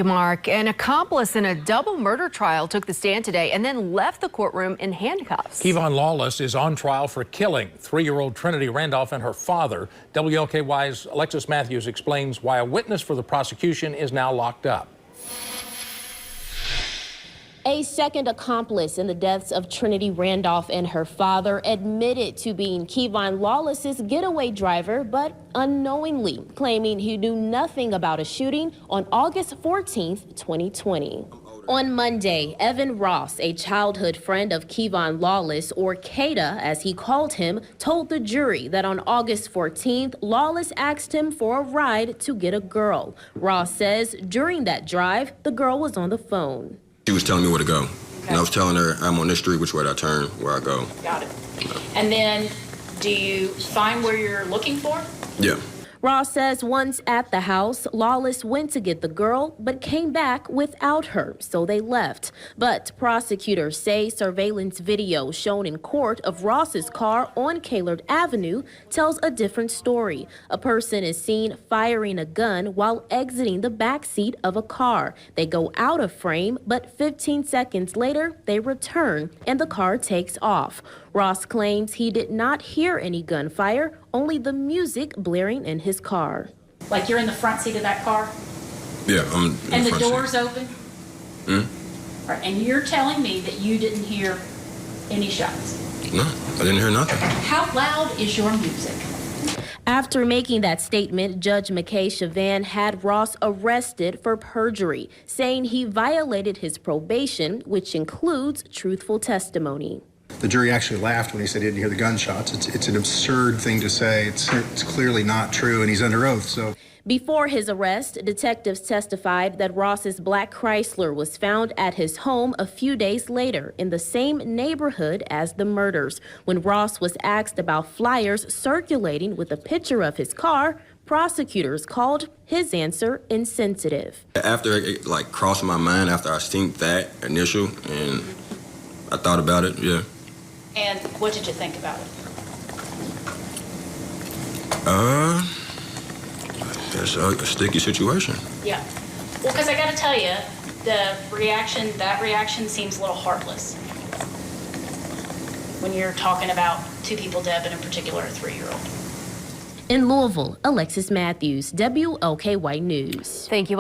Mark, an accomplice in a double murder trial took the stand today and then left the courtroom in handcuffs. Kevon Lawless is on trial for killing 3-year-old Trinity Randolph and her father. WLKY's Alexis Matthews explains why a witness for the prosecution is now locked up. A second accomplice in the deaths of Trinity Randolph and her father admitted to being Kevon Lawless's getaway driver, but unknowingly claiming he knew nothing about a shooting on August 14th, 2020. On Monday, Evan Ross, a childhood friend of Kevon Lawless, or Kada as he called him, told the jury that on August 14th, Lawless asked him for a ride to get a girl. Ross says during that drive, the girl was on the phone. She was telling me where to go. Okay. And I was telling her, I'm on this street, which way do I turn, where I go. Got it. And then, do you find where you're looking for? Yeah. Ross says once at the house, Lawless went to get the girl, but came back without her, so they left. But prosecutors say surveillance video shown in court of Ross's car on Caylord Avenue tells a different story. A person is seen firing a gun while exiting the back seat of a car. They go out of frame, but 15 seconds later, they return, and the car takes off. Ross claims he did not hear any gunfire, only the music blaring in his car. Like you're in the front seat of that car? Yeah, I'm in and the the door's seat. open? Hmm? Right, and you're telling me that you didn't hear any shots? No, I didn't hear nothing. How loud is your music? After making that statement, Judge McKay Chavan had Ross arrested for perjury, saying he violated his probation, which includes truthful testimony. The jury actually laughed when he said he didn't hear the gunshots. It's an absurd thing to say. It's clearly not true, and he's under oath. So, before his arrest, detectives testified that Ross's black Chrysler was found at his home a few days later in the same neighborhood as the murders. When Ross was asked about flyers circulating with a picture of his car, prosecutors called his answer insensitive. After it crossed my mind, after I seen that initial, and I thought about it, yeah. And what did you think about it? It's a sticky situation. Yeah. Well, because I got to tell you, that reaction seems a little heartless when you're talking about two people dead, but in particular a 3-year-old. In Louisville, Alexis Matthews, WLKY News. Thank you.